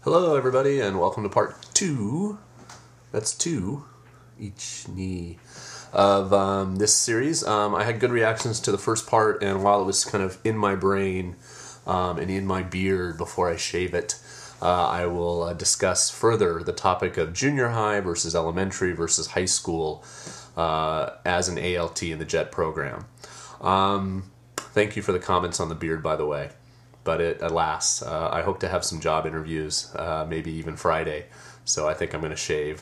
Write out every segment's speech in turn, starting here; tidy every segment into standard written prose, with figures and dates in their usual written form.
Hello everybody and welcome to part 2, that's 2, each knee, of this series. I had good reactions to the first part, and while it was kind of in my brain and in my beard before I shave it, I will discuss further the topic of junior high versus elementary versus high school as an ALT in the JET program. Thank you for the comments on the beard, by the way. But alas, I hope to have some job interviews, maybe even Friday. So I think I'm going to shave,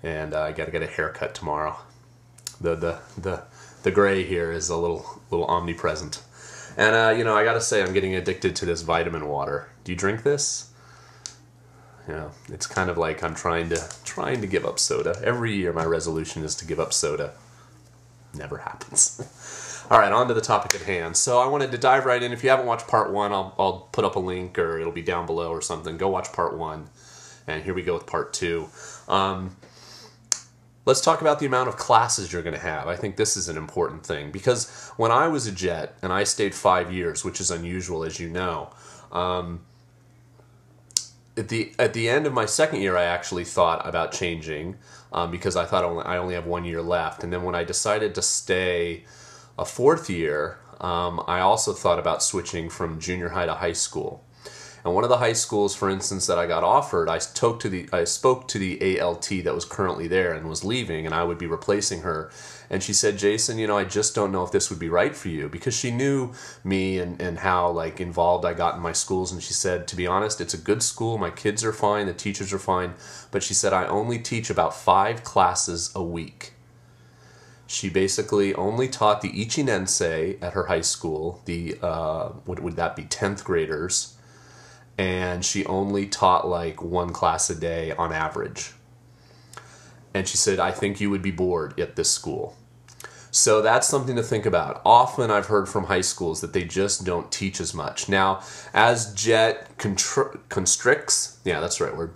and I got to get a haircut tomorrow. The gray here is a little omnipresent, and I got to say I'm getting addicted to this vitamin water. Do you drink this? It's kind of like I'm trying to give up soda. Every year my resolution is to give up soda. Never happens. All right, on to the topic at hand. So I wanted to dive right in. If you haven't watched part 1, I'll put up a link, or it'll be down below or something. Go watch part 1, and here we go with part 2. Let's talk about the amount of classes you're going to have. I think this is an important thing, because when I was a JET, and I stayed 5 years, which is unusual, as you know, at the end of my second year, I actually thought about changing, because I thought I only have 1 year left. And then when I decided to stay a 4th year, I also thought about switching from junior high to high school. And one of the high schools, for instance, that I got offered, I spoke to the ALT that was currently there and was leaving, and I would be replacing her. And she said, "Jason, I just don't know if this would be right for you," because she knew me and how involved I got in my schools. And she said, "To be honest, it's a good school. My kids are fine. The teachers are fine." But she said, "I only teach about 5 classes a week." She basically only taught the Ichinensei at her high school, the, would that be 10th graders, and she only taught 1 class a day on average. And she said, "I think you would be bored at this school." So that's something to think about. Often I've heard from high schools that they just don't teach as much. Now, as JET constricts, yeah, that's the right word,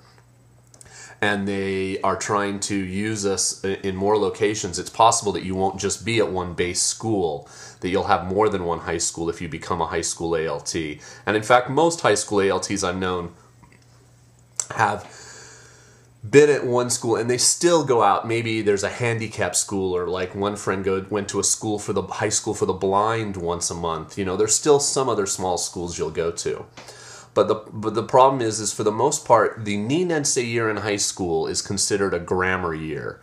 and they are trying to use us in more locations, it's possible that you won't just be at one base school, that you'll have more than one high school if you become a high school ALT. And in fact, most high school ALTs I've known have been at one school and they still go out. Maybe there's a handicap school, or one friend went to a school for the high school for the blind once a month. There's still some other small schools you'll go to. But the problem is for the most part, the Ninensei year in high school is considered a grammar year.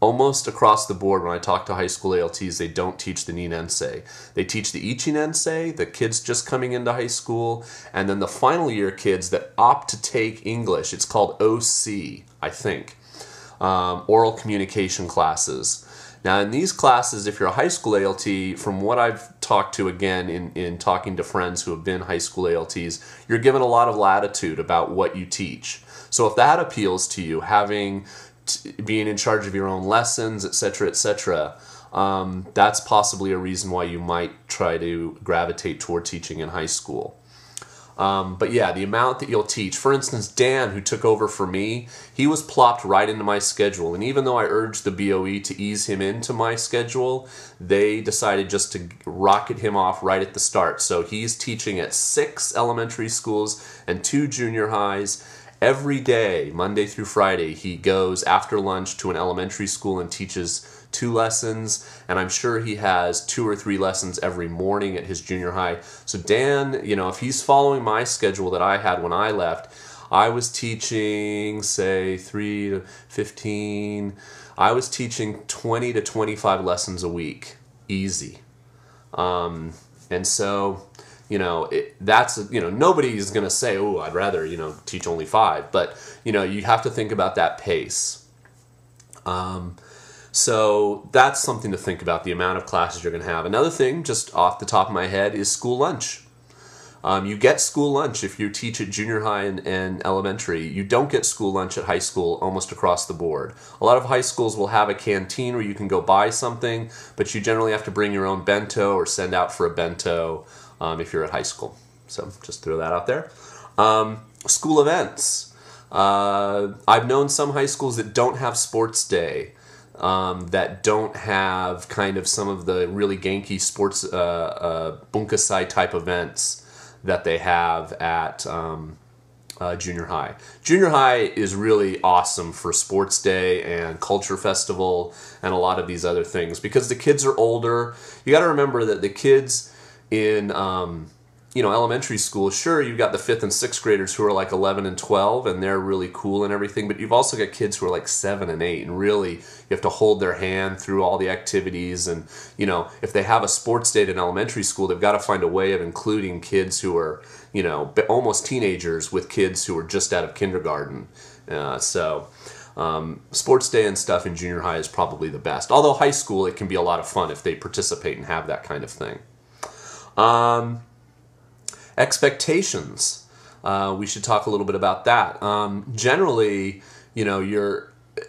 Almost across the board, when I talk to high school ALTs, they don't teach the Ninensei. They teach the Ichinensei, the kids just coming into high school, and then the final year kids that opt to take English. It's called OC, I think, oral communication classes. Now, in these classes, if you're a high school ALT, from what I've talked to, again, in talking to friends who have been high school ALTs, you're given a lot of latitude about what you teach. So if that appeals to you, being in charge of your own lessons, etc., etc., that's possibly a reason why you might try to gravitate toward teaching in high school. But yeah, the amount that you'll teach. For instance, Dan, who took over for me, he was plopped right into my schedule. And even though I urged the BOE to ease him into my schedule, they decided just to rocket him off right at the start. So he's teaching at 6 elementary schools and 2 junior highs. Every day, Monday through Friday, he goes after lunch to an elementary school and teaches 2 lessons, and I'm sure he has 2 or 3 lessons every morning at his junior high. So Dan, if he's following my schedule that I had when I left, I was teaching, say, 3 to 15, I was teaching 20 to 25 lessons a week, easy. And so, nobody's going to say, "Oh, I'd rather, teach only 5. But, you have to think about that pace. So that's something to think about, the amount of classes you're going to have. Another thing, just off the top of my head, is school lunch. You get school lunch if you teach at junior high and elementary. You don't get school lunch at high school almost across the board. A lot of high schools will have a canteen where you can go buy something, but you generally have to bring your own bento or send out for a bento if you're at high school. So just throw that out there. School events. I've known some high schools that don't have sports day, that don't have kind of some of the really ganky sports bunkasai type events that they have at junior high. Junior high is really awesome for sports day and culture festival and a lot of these other things because the kids are older. You got to remember that the kids in elementary school, sure, you've got the 5th and 6th graders who are like 11 and 12 and they're really cool and everything, but you've also got kids who are like 7 and 8 and really you have to hold their hand through all the activities. And if they have a sports day in elementary school, they've got to find a way of including kids who are almost teenagers with kids who are just out of kindergarten. Sports day and stuff in junior high is probably the best. Although high school, it can be a lot of fun if they participate and have that kind of thing. Expectations. We should talk a little bit about that. Generally,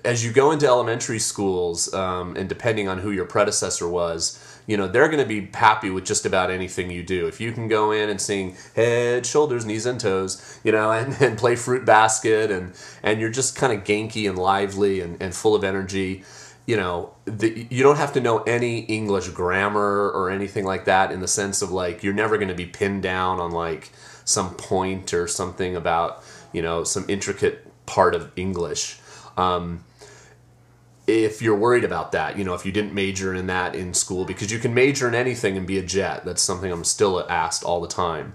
as you go into elementary schools, and depending on who your predecessor was, they're going to be happy with just about anything you do. If you can go in and sing head, shoulders, knees, and toes, and play fruit basket, and you're just kind of ganky and lively and full of energy, you don't have to know any English grammar or anything like that, in the sense of like you're never going to be pinned down on like some point or something about some intricate part of English. If you're worried about that, if you didn't major in that in school, because you can major in anything and be a jet. That's something I'm still asked all the time.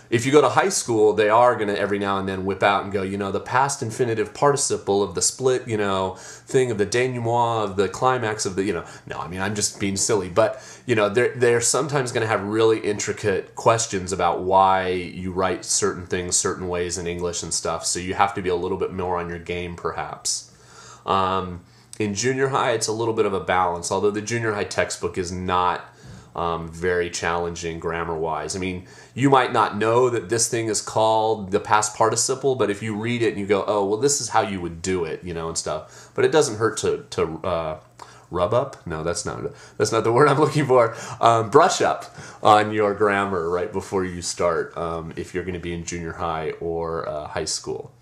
If you go to high school, they are going to every now and then whip out and go, the past infinitive participle of the split, thing of the denouement of the climax of the, no, I mean, I'm just being silly, but, they're sometimes going to have really intricate questions about why you write certain things certain ways in English and stuff. So you have to be a little bit more on your game, perhaps. In junior high, it's a little bit of a balance, although the junior high textbook is not very challenging grammar-wise. I mean, you might not know that this thing is called the past participle, but if you read it and you go, oh, well, this is how you would do it, and stuff. But it doesn't hurt to rub up? No, that's not the word I'm looking for. Brush up on your grammar right before you start, if you're going to be in junior high or high school.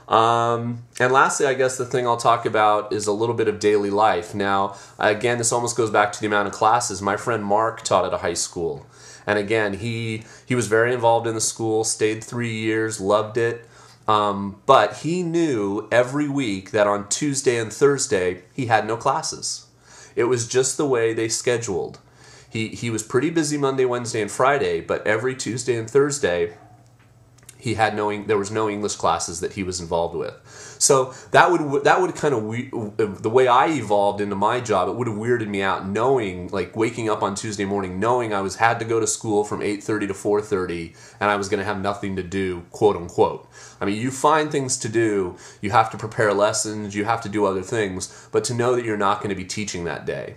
And lastly, I guess the thing I'll talk about is a little bit of daily life. Now, again, this almost goes back to the amount of classes. My friend Mark taught at a high school. And again, he was very involved in the school, stayed 3 years, loved it. But he knew every week that on Tuesday and Thursday, he had no classes. It was just the way they scheduled. He was pretty busy Monday, Wednesday, and Friday, but every Tuesday and Thursday, there was no English classes that he was involved with. So that would kind of, the way I evolved into my job, it would have weirded me out knowing, like waking up on Tuesday morning, knowing I had to go to school from 8:30 to 4:30 and I was going to have nothing to do, quote unquote. I mean, you find things to do, you have to prepare lessons, you have to do other things, but to know that you're not going to be teaching that day.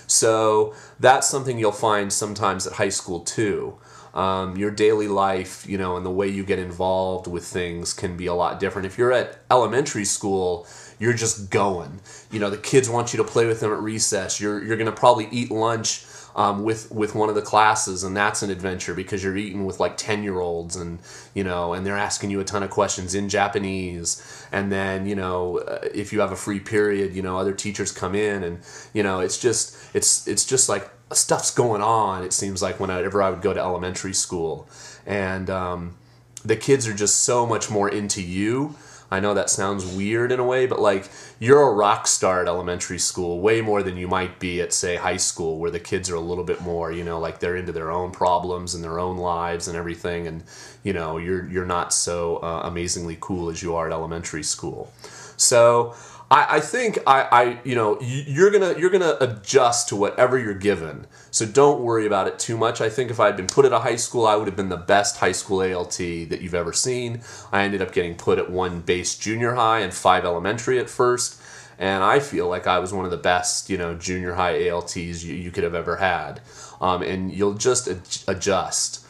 So that's something you'll find sometimes at high school too. Your daily life, and the way you get involved with things can be a lot different. If you're at elementary school, you're just going. The kids want you to play with them at recess. You're going to probably eat lunch with one of the classes, and that's an adventure because you're eating with like 10-year-olds and they're asking you a ton of questions in Japanese. And then, if you have a free period, other teachers come in and, it's just like stuff's going on, it seems like, whenever I would go to elementary school. And the kids are just so much more into you. I know that sounds weird in a way, but like you're a rock star at elementary school way more than you might be at, say, high school, where the kids are a little bit more, like they're into their own problems and their own lives and everything. And, you're not so amazingly cool as you are at elementary school. So I think you're gonna adjust to whatever you're given. So don't worry about it too much. I think if I had been put at a high school, I would have been the best high school ALT that you've ever seen. I ended up getting put at 1 base junior high and 5 elementary at first, and I feel like I was one of the best junior high ALTs you could have ever had. And you'll just adjust.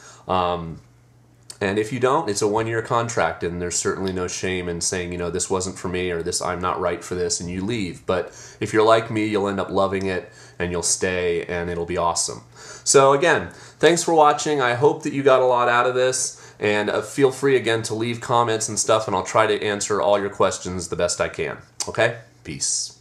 And if you don't, it's a 1-year contract, and there's certainly no shame in saying, this wasn't for me, or this, I'm not right for this, and you leave. But if you're like me, you'll end up loving it, and you'll stay, and it'll be awesome. So again, thanks for watching. I hope that you got a lot out of this, and feel free again to leave comments and stuff, and I'll try to answer all your questions the best I can. Okay? Peace.